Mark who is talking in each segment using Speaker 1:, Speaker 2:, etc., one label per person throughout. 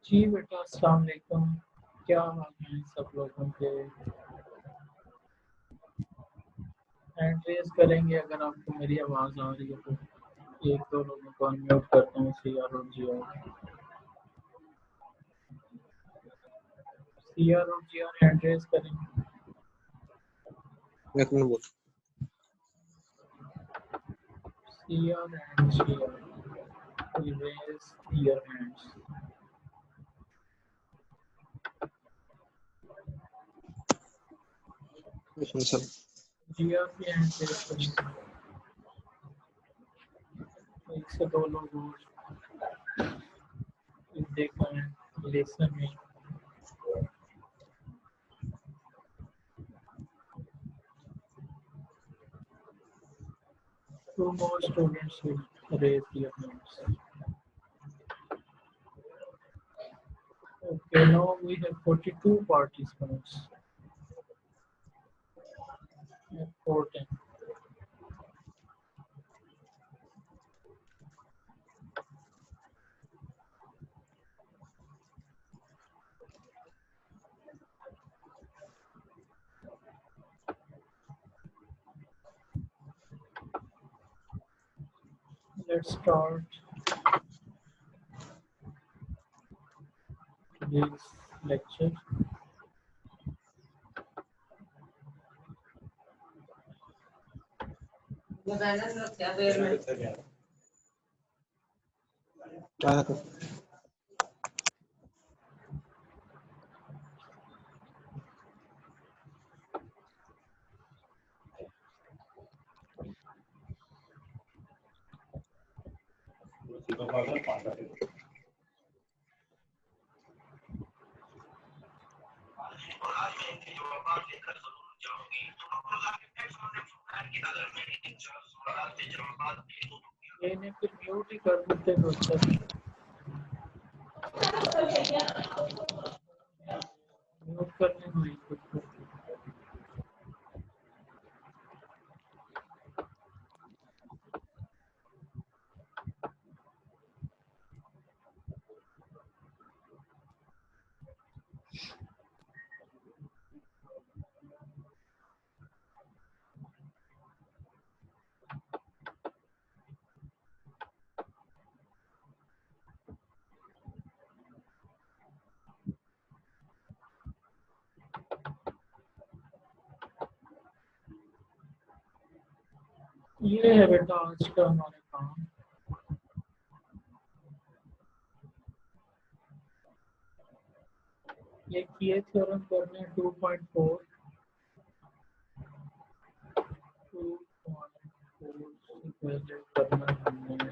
Speaker 1: जी बेटा, अस्सलाम वालेकुम। क्या हाल है सब लोगों के? हैंड रेज करेंगे अगर आपको मेरी आवाज़ आ रही है तो। एक दो लोगों को अनम्यूट करता हूँ, सी आर और जी आर हैंड रेज करेंगे।
Speaker 2: एक मिनट बोल।
Speaker 1: C R and G R raise your hands.
Speaker 2: Sir
Speaker 1: G R की हैंड रेज करेंगे। एक से दो लोग और देखा है लेसन में। Two more students will raise their hands. Okay, now we have 42 participants. Important. Let's start today's lecture.
Speaker 2: क्या है?
Speaker 1: ये फिर म्यूट ही कर देते तो अच्छा था। म्यूट करने में कुछ ये है बेटा आज का हमारा काम। ये किए थ्योरम करने 2.4 से पहले करना है हमने।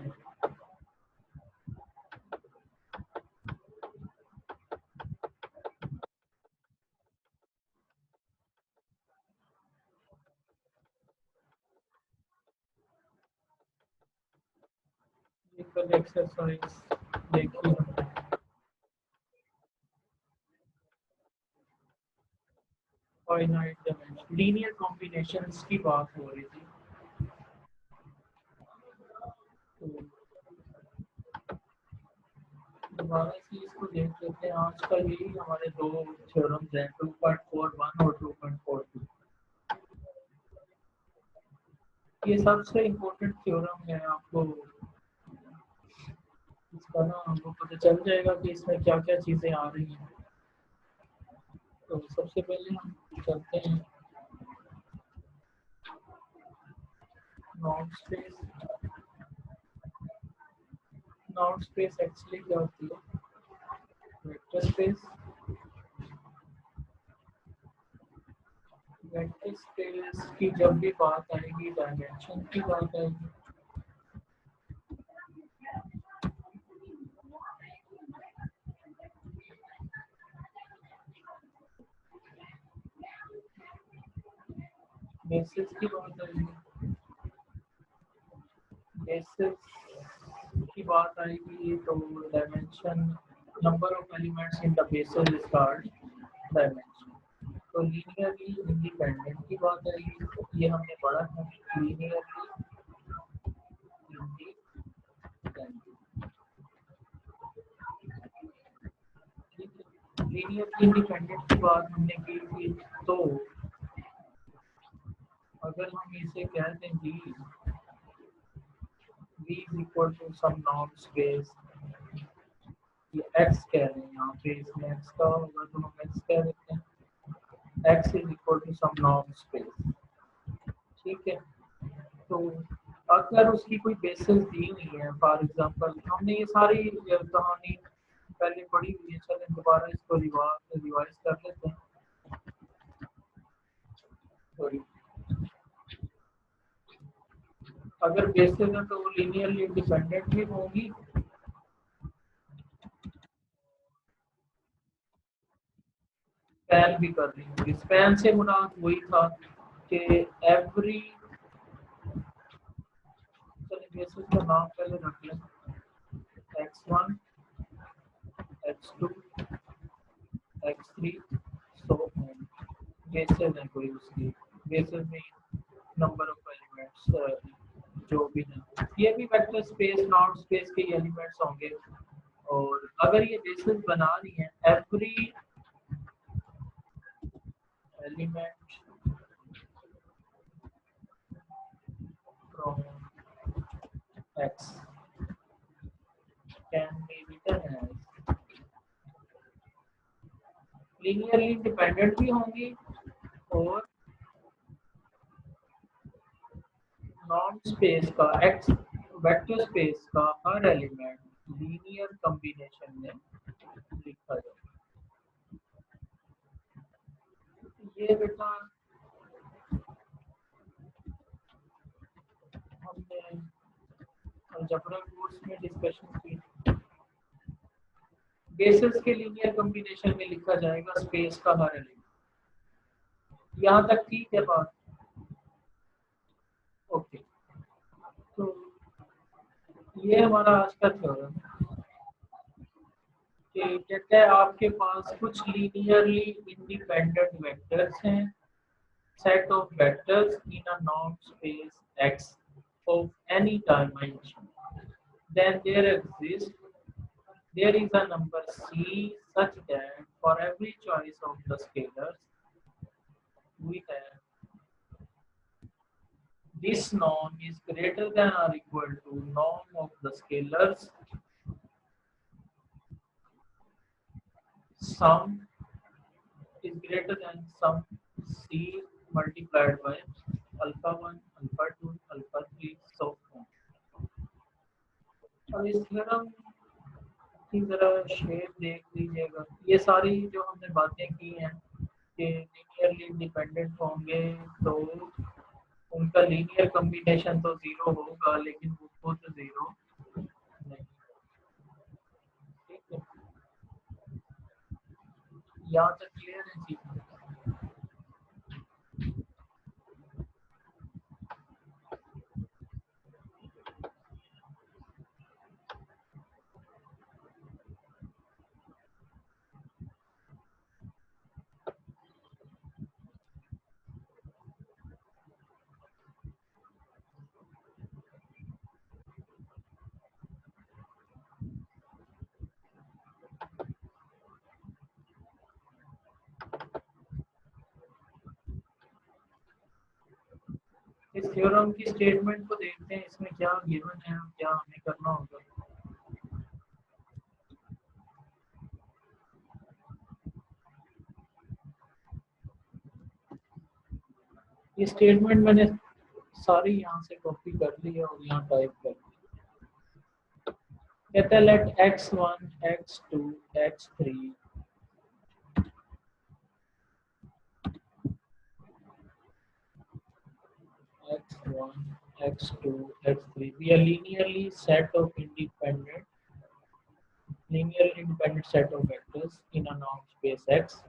Speaker 1: ये कल एक्सरसाइज देखी हमने। फाइनाइट डायमेंशन लीनियर कॉम्बिनेशंस की बात हो रही थी। तो दोबारा से इसको देख लेते हैं। आज का यही हमारे दो थ्योरम्स हैं, 2.41 और 2.42। ये सबसे इम्पोर्टेंट थ्योरम है। आपको इसका ना हमको पता चल जाएगा कि इसमें क्या क्या चीज़ें आ रही हैं। तो सबसे पहले हम चलते हैं non space. Non space actually क्या होती है? Vector space. वेक्टर स्पेस की जब भी बात आएगी डायमेंशन की बात आएगी। बेसिस की बात आएगी। बेसिस की बात आएगी तो dimension, number of elements in the basis is called dimension. तो लीनियरली इंडिपेंडेंट की बात आएगी। ये हमने पढ़ा था, लीनियरली इंडिपेंडेंट। लीनियरली इंडिपेंडेंट की बात हमने की थी, तो अगर हम इसे कह दें जी v is equal to some norm space, ये x कह रहे हैं यहाँ पे, इसमें x का होगा तो हम x कह देते हैं, x is equal to some norm space, ठीक है। तो अगर उसकी कोई बेसिस दी हुई है, फॉर एग्जांपल हमने ये सारी कहानी पहले पढ़ी हुई है, चलें दोबारा इसको रिवाइज कर लेते हैं। सॉरी, अगर बेसिस है तो वो लीनियरली इंडिपेंडेंट भी होंगी, स्पैन भी कर रही होंगी। स्पैन से मुराद वही था कि एवरी, चलिए बेसिस का नाम पहले रख लें, x1 x2 x3, सो बेसिस है कोई उसकी, बेसिस में नंबर ऑफ एलिमेंट्स जो भी है, ये भी वेक्टर स्पेस नॉट स्पेस के एलिमेंट्स होंगे। और अगर ये बेसिस बना रही है every element from x can be written as, linearly independent भी होंगी और नॉन स्पेस का x वेक्टर स्पेस का हर एलिमेंट लीनियर कॉम्बिनेशन में लिखा जाए। ये बेटा हमने अलजेब्रा कोर्स में डिस्कशन की, बेसिस के लीनियर कॉम्बिनेशन में लिखा जाएगा स्पेस का हर एलिमेंट। यहाँ तक ठीक है बात, ओके। तो ये हमारा आज का थ्योरम कि कहते हैं आपके पास कुछ लीनियरली इंडिपेंडेंट वेक्टर्स हैं, set of vectors in a norm space X of any dimension, then there is a number C such that for every choice of the scalars we have this norm is greater than or equal to norm of the scalars sum is greater than sum C multiplied by alpha 1 alpha 2 alpha 3 so on। अब इस theorem की जरा shape देख लीजिएगा, ये सारी जो हमने बातें की हैं कि लीनियरली इंडिपेंडेंट होंगे तो उनका लीनियर कॉम्बिनेशन तो जीरो होगा, लेकिन वो खुद जीरो नहीं, ठीक है। यहाँ तक क्लियर है जी? इस थ्योरम की स्टेटमेंट को देखते हैं, इसमें क्या गिवन है और क्या हमें करना होगा। ये स्टेटमेंट मैंने सारी यहाँ से कॉपी कर ली है और यहाँ टाइप कर ली। कहता है late x1 x2 x3 x1 x2 x3 be a linearly independent set of vectors in a norm space X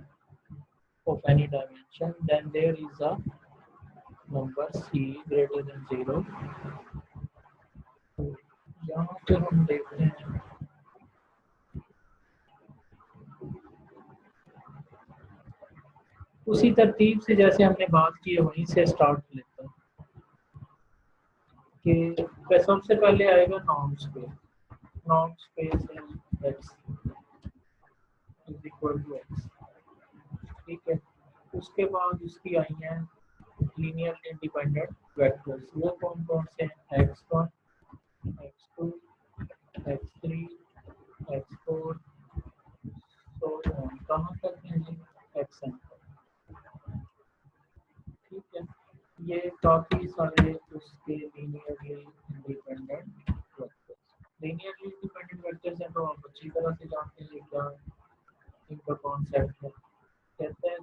Speaker 1: of any dimension, then there is a number C greater than 0। तो यहाँ पे हम देखते हैं उसी तरतीब से जैसे हमने बात की है वहीं से स्टार्ट लेता हूँ कि सबसे पहले आएगा नॉर्म स्पेस है X is equal to x. ठीक है, उसके बाद उसकी आई हैं लीनियरली इंडिपेंडेंट वेक्टर्स। वो कौन कौन से हैं? x1, x2, x3, x4, तो कहाँ तक है जी? xn। ठीक है, ये काफी सारे उसके linearly independent vectors. Linearly independent vectors हैं तो आप अच्छी तरह से जानते हैं क्या इनका कॉन्सेप्ट है। कहते हैं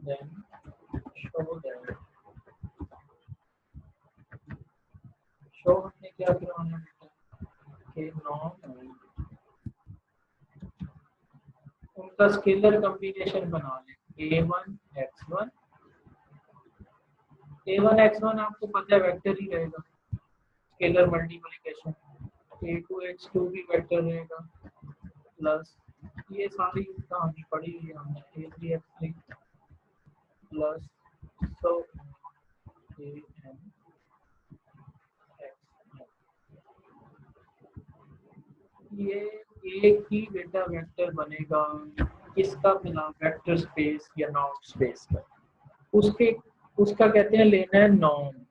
Speaker 1: then show that, शो हमने क्या करवाना है कि नॉर्म उनका स्केलर कॉम्बिनेशन बना लें a1 x1 आपको पता है वेक्टर ही रहेगा, स्केलर मल्टीप्लिकेशन। a2 x2 भी वेक्टर रहेगा, प्लस ये सारी कहानी पढ़ी हुई है हमने, a3 x3 plus so an x। ये एक ही बेटा वेक्टर बनेगा किसका? बिना वेक्टर स्पेस या नॉर्म स्पेस का। उसके उसका कहते हैं लेना है नॉर्म।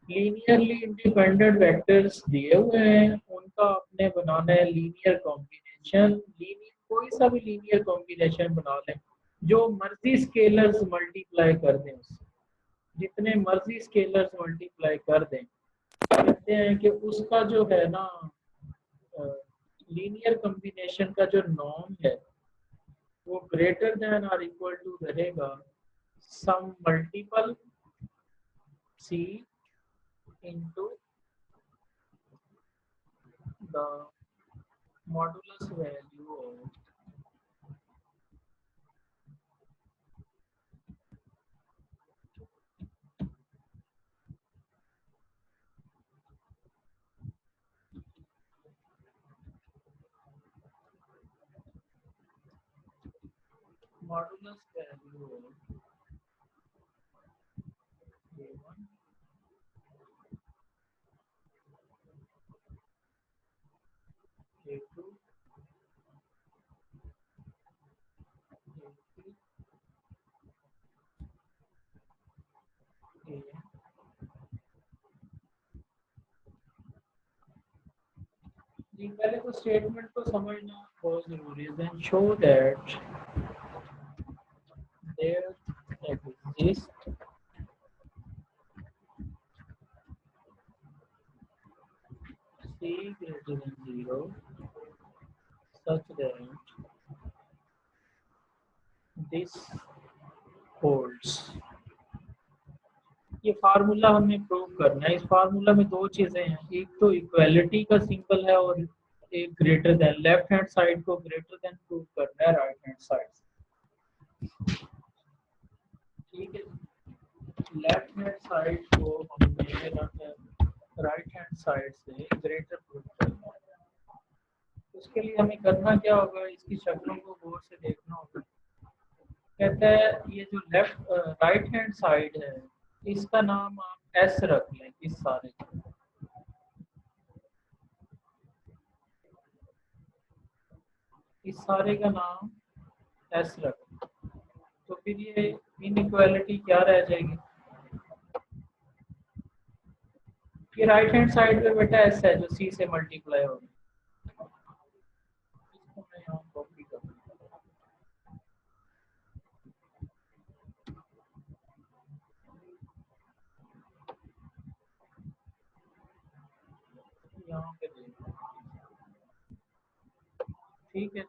Speaker 1: लीनियरली इंडिपेंडेंट वेक्टर्स दिए हुए हैं, उनका आपने बनाना है लीनियर कॉम्बिनेशन। लीनियर कोई सा भी लीनियर कॉम्बिनेशन बना लें, जो मर्जी स्केलर्स मल्टीप्लाई कर दें, जितने मर्जी स्केलर्स मल्टीप्लाई कर दें, कहते हैं कि उसका जो है ना लीनियर कॉम्बिनेशन का जो नॉर्म है वो ग्रेटर देन और इक्वल टू रहेगा सम multiple c into the modulus value of modulus value of a1, a2, a3, an। जी पहले तो स्टेटमेंट को समझना बहुत जरूरी है। Then show that there exists c greater than 0 such that this holds। ये फार्मूला हमें प्रूव करना है। इस फार्मूला में दो चीजें हैं, एक तो इक्वालिटी का सिंबल है और एक greater than. Left hand side को ग्रेटर देन प्रूव करना है राइट हैंड साइड से। ठीक है, लेफ्ट हैंड साइड को हमने राइट हैंड साइड से ग्रेटर प्रूव करना है। उसके लिए हमें करना क्या होगा, इसकी शक्लों को गौर से देखना होगा। कहता है ये जो लेफ्ट राइट हैंड साइड है इसका नाम आप एस रख लें। इस सारे का नाम एस रख लें, तो फिर ये इनइक्वालिटी क्या रह जाएगी? ये राइट हैंड साइड पे बेटा एस है जो सी से मल्टीप्लाई होगी। इसको मैं यहाँ कॉपी कर दूंगा। यहाँ पे देखो, ठीक है।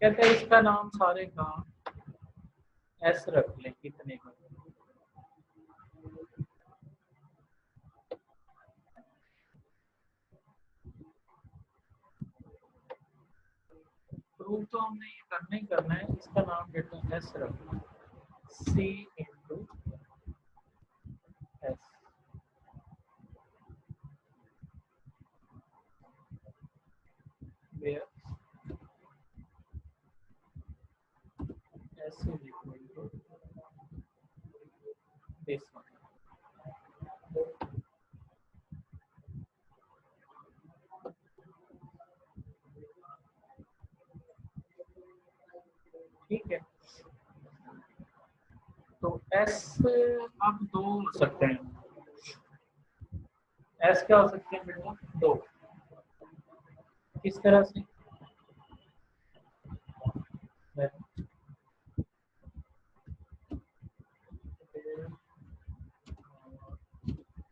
Speaker 1: कहते हैं इसका नाम सारे का एस रख लें। कितने का? प्रूव तो हमने ये करना ही करना है। इसका नाम बेटा एस रख लें, C into S, where s is equal to this one। S अब दो हो सकते हैं। एस क्या हो सकते हैं बेटा? दो। किस तरह से?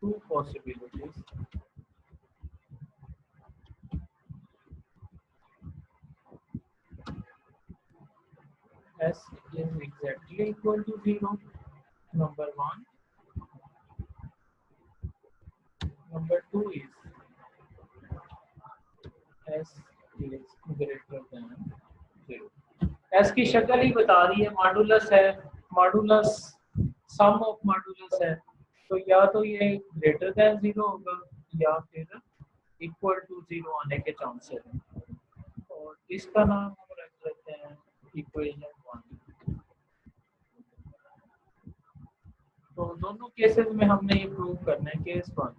Speaker 1: To possibilities. S is exactly equal to 0. Number 1. Number 2 is S is greater than 0. S की शक्ल ही बता रही है, मॉडुलस है, मॉडुलस सम ऑफ मॉडुलस है, तो या तो ये ग्रेटर देन 0 होगा या फिर इक्वल टू 0 आने के चांसेस हैं। और इसका नाम हम रख लेते हैं इक्वेशन 1। तो दोनों केसेस में हमने ये प्रूव करना है। Case 1,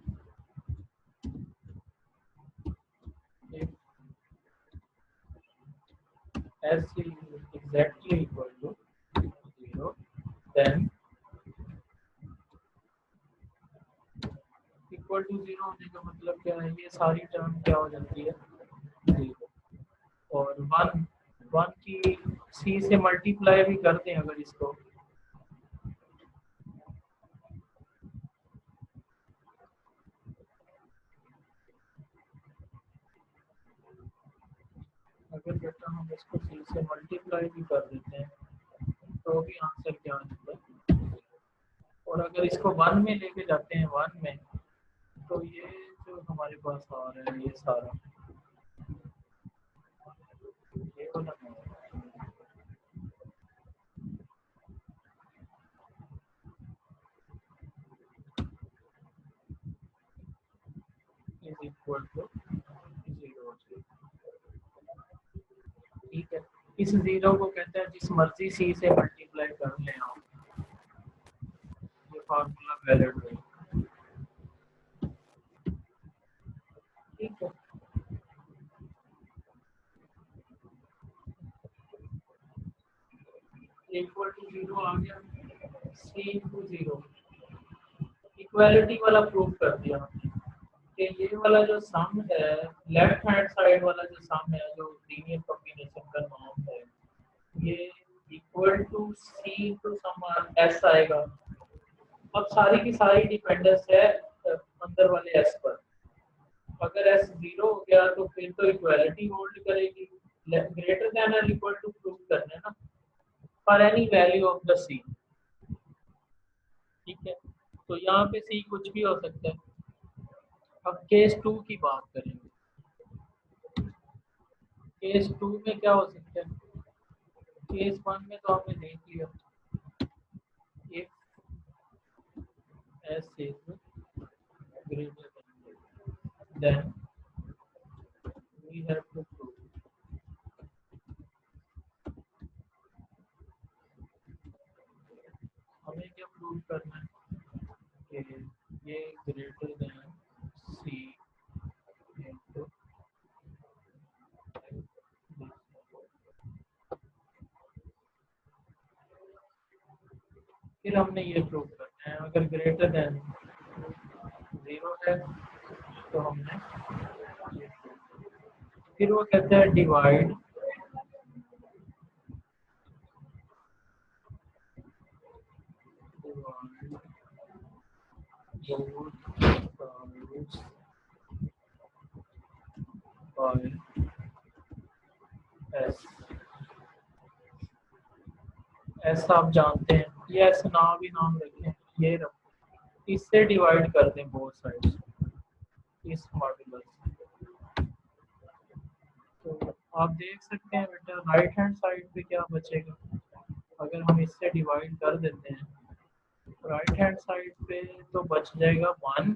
Speaker 1: S is exactly equal to 0, then equal to 0 होने का मतलब क्या है? ये सारी टर्म क्या हो जाती है? 0। और 1 की C से मल्टीप्लाई भी कर दें अगर इसको, अगर बेटा हम इसको C से मल्टीप्लाई भी कर देते हैं तो भी आंसर क्या आता है? और अगर इसको 1 में लेके जाते हैं 1 में, तो ये जो हमारे पास आ रहा है ये सारा ये वाला इज इक्वल टू 0। ठीक है, इस 0 को कहते हैं जिस मर्जी C से मल्टीप्लाई कर लें आप, ये फार्मूला वैलिड है। ठीक है, इक्वल टू 0 आ गया, C इंटू 0 इक्वालिटी वाला प्रूव कर दिया हमने कि ये वाला जो सम है, लेफ्ट हैंड साइड वाला जो सम है, जो लीनियर कॉम्बिनेशन का नाम है, ये equal to C into sum S आएगा। अब सारी की सारी डिपेंडेंस है अंदर वाले S पर। अगर S 0 हो गया तो फिर तो इक्वालिटी होल्ड करेगी। ग्रेटर देन और इक्वल टू प्रूव करना है ना, for any value of the C। ठीक है, तो यहाँ पे C कुछ भी हो सकता है। अब केस 2 की बात करेंगे। केस 2 में क्या हो सकता है? केस 1 में तो आपने देख लिया, if S is greater than, then we have to prove हमें क्या प्रूव करना है कि ये ग्रेटर देन C into फिर हमने ये प्रूव करना है अगर ग्रेटर देन 0 है तो हमने ये फिर वो कहता है डिवाइड S। S आप जानते हैं, ये S ना भी नाम रखें, ये रखो, इससे डिवाइड कर दें बोथ साइड्स इस मॉड्यूलस। तो आप देख सकते हैं बेटा राइट हैंड साइड पे क्या बचेगा अगर हम इससे डिवाइड कर देते हैं। राइट हैंड साइड पे तो बच जाएगा 1,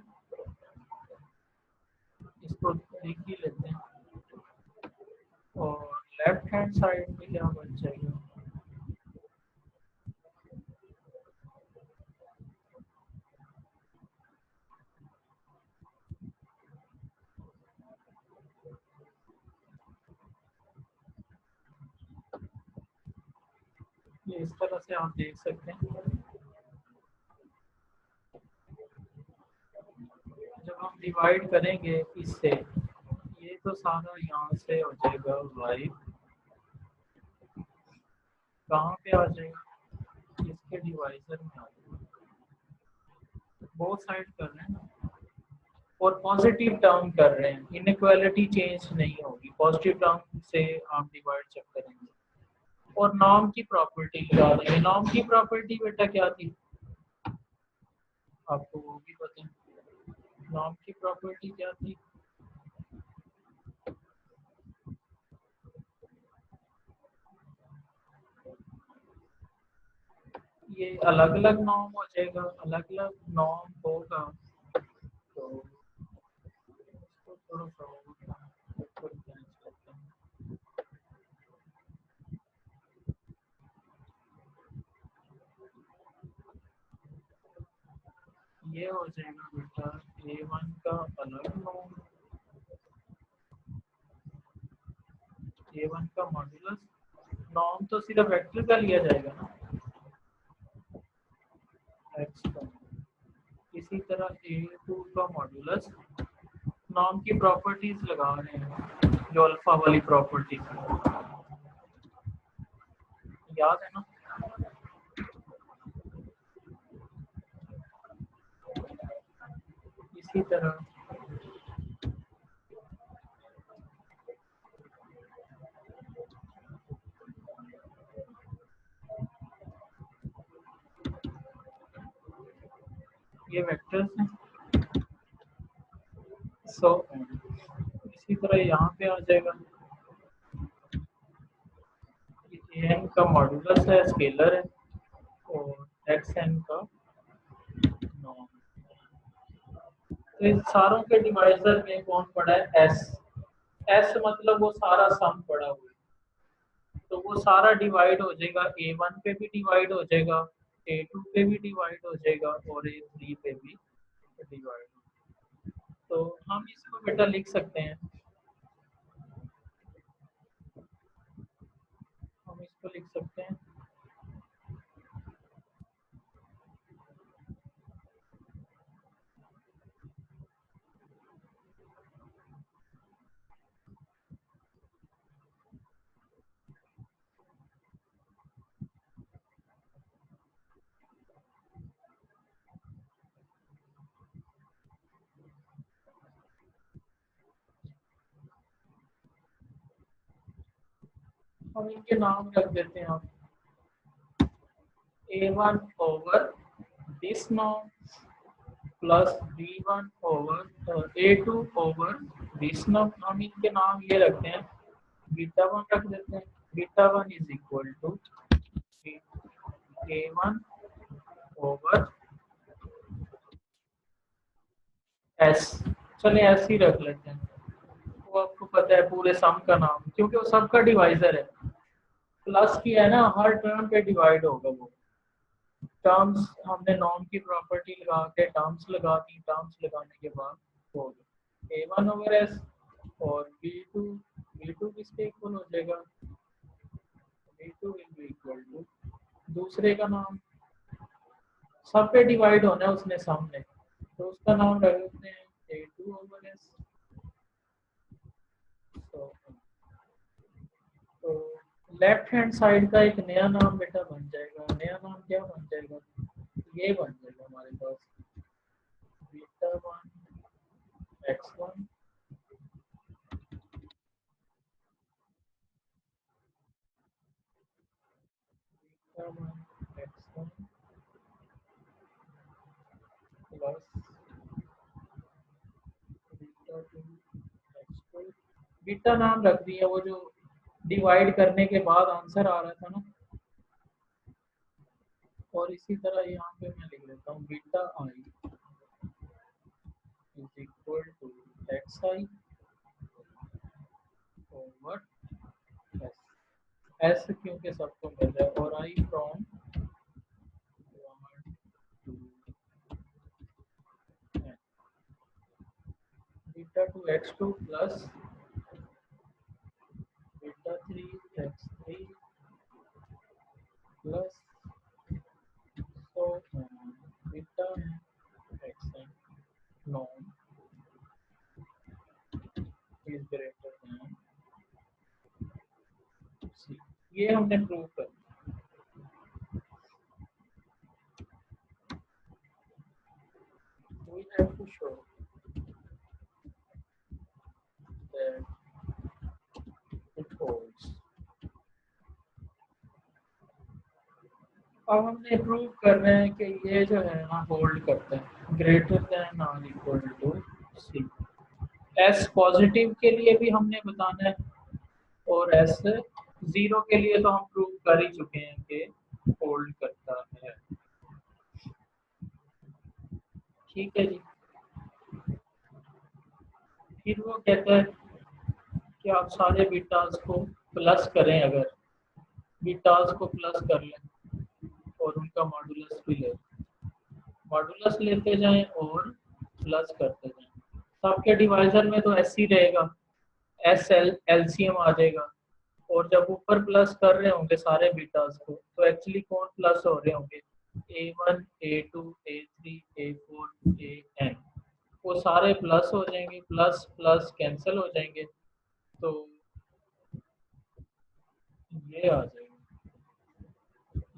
Speaker 1: इसको लिख ही लेते हैं, और लेफ्ट हैंड साइड पे क्या बच जाएगा? ये इस तरह से आप देख सकते हैं। हम डिवाइड करेंगे इससे, ये तो सारा यहाँ से हो जाएगा y, कहाँ पे आ जाएगा, इसके डिवाइजर में आ जाएगा, बोथ साइड कर रहे हैं ना, और पॉजिटिव टर्म कर रहे हैं, इनइक्वालिटी चेंज नहीं होगी, पॉजिटिव टर्म से आप डिवाइड चेक करेंगे। और नॉर्म की प्रॉपर्टी लगा देंगे। नॉर्म की प्रॉपर्टी बेटा क्या थी, आपको वो भी पता है, नॉर्म की प्रॉपर्टी क्या थी, ये अलग अलग नॉर्म हो जाएगा, अलग अलग नॉर्म होगा, तो इसको थोड़ा सा ऊपर खींच लेते हैं। ये हो जाएगा बेटा A1 का अलग नॉर्म, A1 का मॉड्यूलस, नॉर्म तो सिर्फ वेक्टर का लिया जाएगा ना, x का, इसी तरह A2 का मॉड्यूलस, नॉर्म की प्रॉपर्टीज लगा रहे हैं, जो अल्फा वाली प्रॉपर्टी याद है ना। इसी तरह ये वेक्टर्स हैं, सो इसी तरह यहाँ पे आ जाएगा, ये an का मॉड्यूलस है, स्केलर है, और xn का नॉर्म। तो इन सारों के डिवाइजर में कौन पड़ा है, s, s मतलब वो सारा सम पड़ा हुआ है, तो वो सारा डिवाइड हो जाएगा, A1 पे भी डिवाइड हो जाएगा, A2 पे भी डिवाइड हो जाएगा, और A3 पे भी डिवाइड हो जाएगा। तो हम इसको बेटा लिख सकते हैं, हम इसको लिख सकते हैं, हम इनके नाम रख देते हैं, आप A1 over this norm plus B1 over A2 over this norm, हम इनके नाम ये रखते हैं, बीटा वन रख देते हैं, beta one is equal to A1 over S, चलिए ऐसे ही रख लेते हैं, वो आपको पता है पूरे सम का नाम, क्योंकि वो सबका डिवाइजर है, प्लस की है ना, हर टर्म पे डिवाइड होगा वो, टर्म्स हमने नॉर्म की प्रॉपर्टी लगा के टर्म्स लगा दी, टर्म्स लगाने के बाद हो गया A1 ओवर S, और B2 किसके इक्वल हो जाएगा, B2 will be equal to, दूसरे का नाम, सब पे डिवाइड होना है उसने सम में, तो उसका नाम रख देते हैं A2 ओवर S। तो लेफ्ट हैंड साइड का एक नया नाम बेटा बन जाएगा, नया नाम क्या बन जाएगा, ये बन जाएगा हमारे पास beta one x1 beta one x1 plus beta two x2, beta नाम रख दिया, वो जो डिवाइड करने के बाद आंसर आ रहा था ना, और इसी तरह यहाँ पे मैं लिख देता हूँ beta I is equal to X I over S, S क्योंकि सबको मिल रहा है, और I from 1 to n, beta two x2 plus beta three x3 plus, so beta X norm greater than C, ये हमने प्रूव कर दिया। We have to show that it holds. अब हमने प्रूव कर रहे हैं कि ये जो है ना होल्ड करता है ग्रेटर देन और equal to C. S positive के लिए भी हमने बताना है और एस जीरो के लिए तो हम प्रूव कर ही चुके हैं कि होल्ड करता है। ठीक है जी। फिर वो कहता है कि आप सारे बीटास को प्लस करें, अगर बीटास को प्लस कर लें और उनका मॉडुलस भी ले, मॉडुलस लेते जाएं और प्लस करते जाएं, तो आपके डिवाइजर में तो एस ही रहेगा, एस एल एलसीएम आ जाएगा। और जब ऊपर प्लस कर रहे होंगे सारे बीटास को, तो एक्चुअली कौन प्लस हो रहे होंगे? A1, A2, A3, A4, AN, वो सारे प्लस हो जाएंगे, प्लस प्लस कैंसिल हो जाएंगे, तो ये आ जाएगा।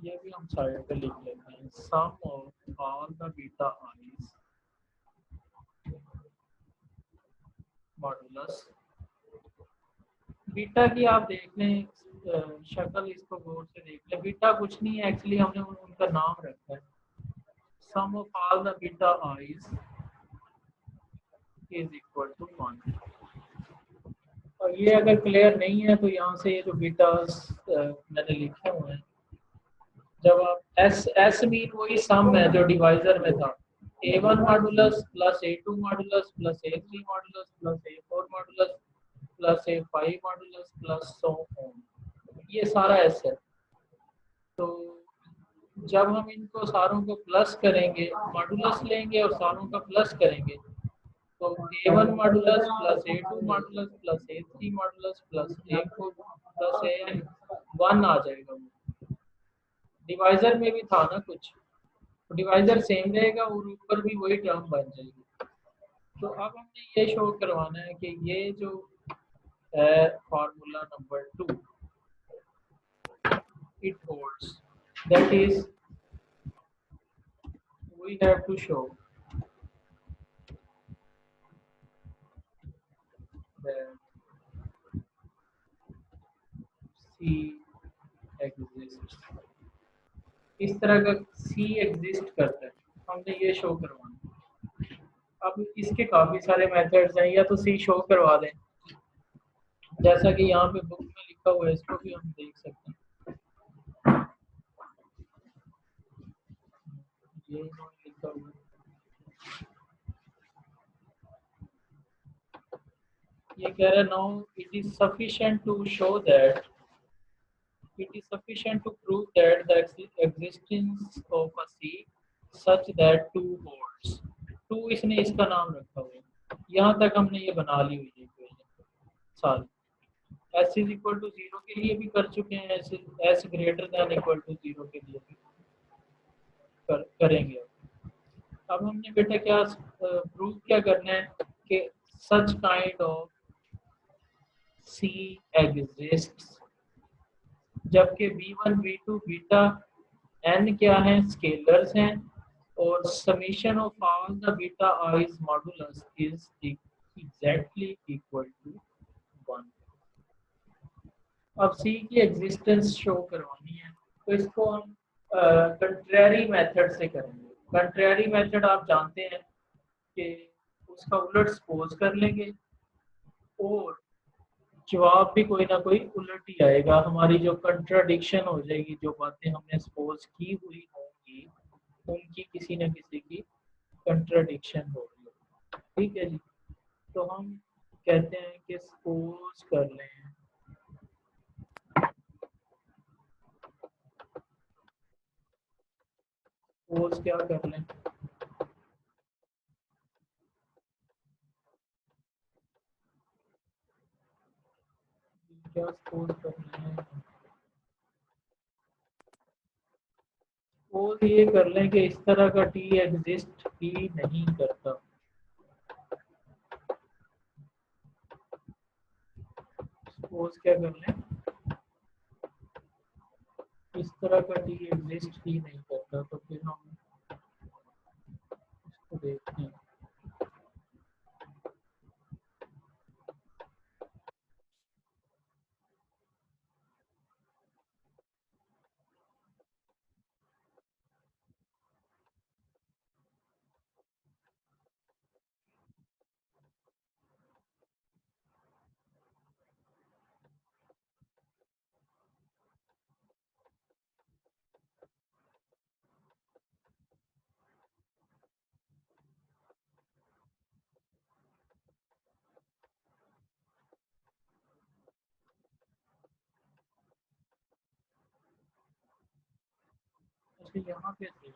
Speaker 1: ये भी हम साइड पे लिख लेते हैं, sum of all the beta eyes modulus. Beta की आप देख लें शक्ल, इसको गौर से देख लें। बीटा कुछ नहीं है एक्चुअली, हमने उनका नाम रखा है, sum of all the beta I's is equal to 1। और ये अगर क्लियर नहीं है तो यहाँ से ये जो बीटास मैंने लिखे हुए हैं, जब आप एस मीन वही सम है जो डिवाइजर में था, A1 modulus plus A2 modulus plus A3 modulus plus A4 modulus plus A5 modulus plus so on, ये सारा एस है। तो जब हम इनको सारों को प्लस करेंगे, मॉडुलस लेंगे और सारों का प्लस करेंगे, तो A1 modulus plus A2 modulus plus A3 modulus plus A4 plus AN 1 आ जाएगा। डिवाइजर में भी था ना कुछ, तो डिवाइजर सेम रहेगा और ऊपर भी वही टर्म बन जाएगी। तो अब हमने ये शो करवाना है कि ये जो है formula number 2, it holds, that is we have to show that C exists। इस तरह का C एग्जिस्ट करता है, हमने ये शो करवाना। अब इसके काफी सारे मेथड्स हैं, या तो C शो करवा दें जैसा कि यहाँ पे बुक में लिखा हुआ है, इसको भी हम देख सकते हैं। ये लिखा हुआ है, ये कह रहा है now it is sufficient to show that, it is sufficient to prove that the existence of a C such that 2 holds। 2 इसने इसका नाम रखा हुआ है, यहाँ तक हमने ये बना ली हुई है इक्वेशन सारी। S इज इक्वल टू 0 के लिए भी कर चुके हैं, S greater than equal to 0 के लिए भी करेंगे। अब हमने बेटा क्या प्रूव क्या करना है कि such kind of C exists, जबकि B1, B2, बीटा n क्या है? स्केलर्स हैं, और summation of all the beta eyes modulus is exactly equal to 1। अब C की एग्जिस्टेंस शो करवानी है, तो इसको हम कंट्रेरी मेथड से करेंगे। कंट्रेरी मेथड आप जानते हैं कि उसका उलट सपोज कर लेंगे और जवाब भी कोई ना कोई उलट ही आएगा, हमारी जो कंट्राडिक्शन हो जाएगी, जो बातें हमने सपोज की हुई होंगी उनकी किसी न किसी की कंट्राडिक्शन होगी। ठीक है जी। तो हम कहते हैं कि सपोज कर लें, सपोज क्या कर लें, क्या सपोज कर लें, सपोज ये कर लें कि इस तरह का टी एग्जिस्ट ही नहीं करता। सपोज क्या कर लें, इस तरह का टी एग्जिस्ट ही नहीं करता, तो फिर हम इसको देखते हैं। अच्छा यहाँ पे थे,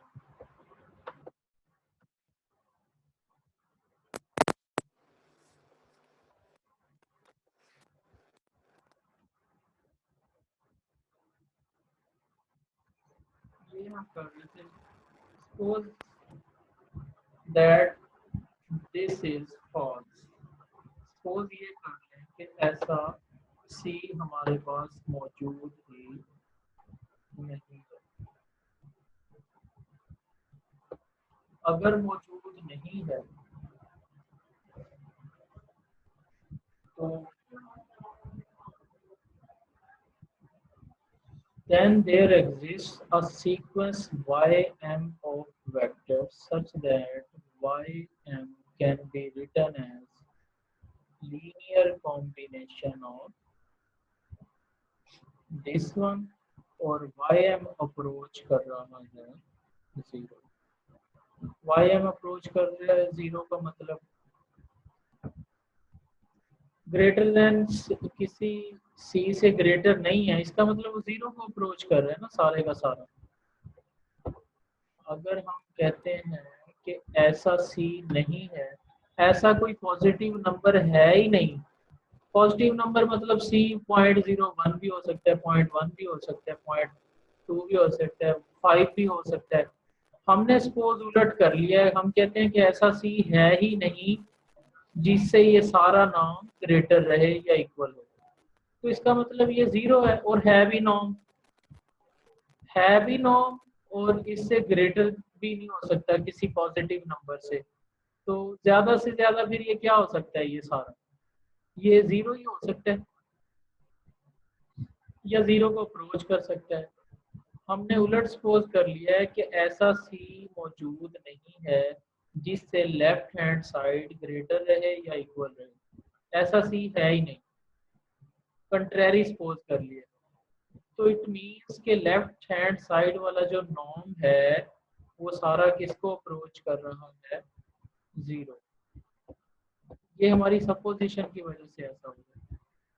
Speaker 1: ये हम कर रहे थे, suppose that this is false. Suppose ये कर लें कि ऐसा सी हमारे पास मौजूद ही नहीं है। अगर मौजूद नहीं है तो then there exists a sequence ym of vectors such that ym can be written as linear combination of this one और ym अप्रोच कर रहा है जीरो। ym अप्रोच कर रहा है जीरो का मतलब ग्रेटर देन किसी सी से ग्रेटर नहीं है, इसका मतलब वो जीरो को अप्रोच कर रहा है ना सारे का सारा। अगर हम कहते हैं कि ऐसा सी नहीं है, ऐसा कोई पॉजिटिव नंबर है ही नहीं। पॉजिटिव नंबर मतलब सी 0.01 भी हो सकता है, 0.1 भी हो सकता है, 0.2 भी हो सकता है, 5 भी हो सकता है। हमने सपोज उलट कर लिया है, हम कहते हैं कि ऐसा सी है ही नहीं जिससे ये सारा नाम ग्रेटर रहे या इक्वल हो, तो इसका मतलब ये जीरो है। और है भी नॉर्म और इससे ग्रेटर भी नहीं हो सकता किसी पॉजिटिव नंबर से, तो ज्यादा से ज्यादा फिर ये क्या हो सकता है, ये सारा ये जीरो ही हो सकता है या जीरो को अप्रोच कर सकता है। हमने उलट सपोज कर लिया है कि ऐसा सी मौजूद नहीं है जिससे लेफ्ट हैंड साइड ग्रेटर रहे या इक्वल रहे, ऐसा सी है ही नहीं, कंट्रेरी सपोज कर लिया। तो इट मीन्स के लेफ्ट हैंड साइड वाला जो नॉर्म है वो सारा किसको अप्रोच कर रहा है, जीरो। ये हमारी सपोजिशन की वजह से ऐसा हो गया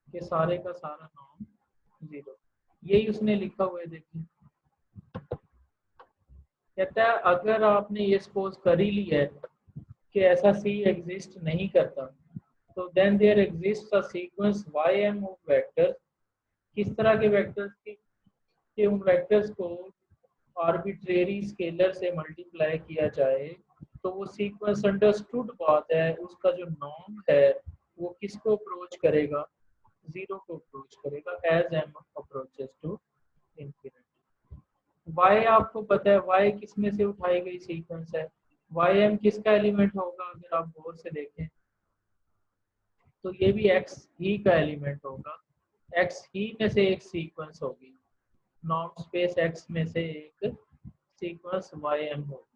Speaker 1: कि सारे का सारा नॉर्म जीरो। यही उसने लिखा हुआ है, देखिए कहता है अगर आपने ये सपोज कर ही लिया है कि ऐसा सी एग्जिस्ट नहीं करता, तो then there exist a sequence ym of vectors. किस तरह के वेक्टर्स की, कि उन वेक्टर्स को आर्बिट्रेरी स्केलर से मल्टीप्लाई किया जाए तो वो सीक्वेंस अंडरस्टूड बात है, उसका जो नॉर्म है वो किसको अप्रोच करेगा, जीरो को अप्रोच करेगा as m approaches to infinity. y आपको पता है y किस में से उठाई गई सीक्वेंस है, ym किसका एलिमेंट होगा, अगर आप गौर से देखें तो ये भी x ही का एलिमेंट होगा, x ही में से एक सीक्वेंस होगी, नॉर्म स्पेस x में से एक sequence ym होगी।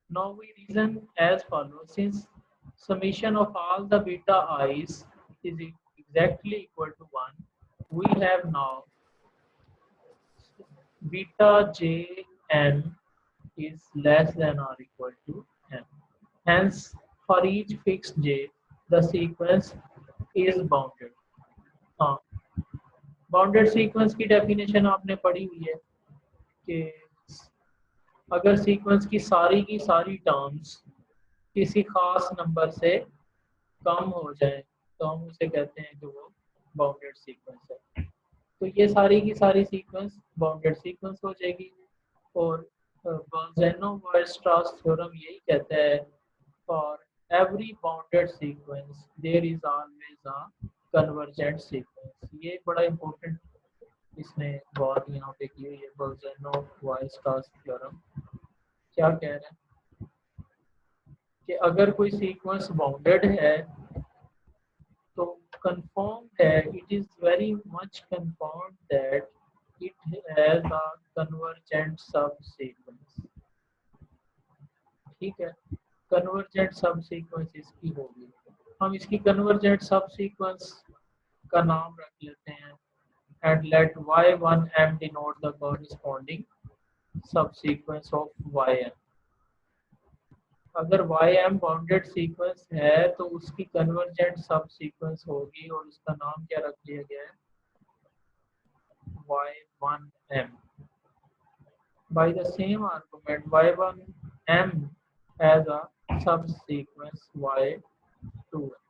Speaker 1: Now we reason as follows: since summation of all the beta i's is exactly equal to 1, we have now beta j n is less than or equal to n. Hence, for each fixed j, the sequence is bounded. हाँ, bounded sequence की definition आपने पढ़ी हुई है कि अगर sequence की सारी टर्म्स किसी खास नंबर से कम हो जाए तो हम उसे कहते हैं कि वो बाउंडेड सीक्वेंस है। तो ये सारी की सारी सीक्वेंस बाउंडेड सीक्वेंस हो जाएगी। और बॉल्ज़नो-वायर्स्ट्रास थ्योरम यही कहता है, for every bounded sequence there is always a convergent sequence. ये बड़ा इंपॉर्टेंट इसने बात यहाँ पे की हुई है बोल्ज़नो-वायर्स्ट्रास थ्योरम। क्या कह रहे हैं कि अगर कोई सीक्वेंस बाउंडेड है तो कंफर्म है, it is very much confirm that it has a convergent सब सीक्वेंस। ठीक है, कन्वर्जेंट सब सीक्वेंस इसकी होगी। हम इसकी कन्वर्जेंट सब सीक्वेंस का नाम रख लेते हैं and let y1m denote the corresponding subsequence of ym। अगर ym बाउंडेड सीक्वेंस है तो उसकी कन्वर्जेंट सब सीक्वेंस होगी और उसका नाम क्या रख दिया गया है, y1m। by the same argument y1m has a subsequence y2m।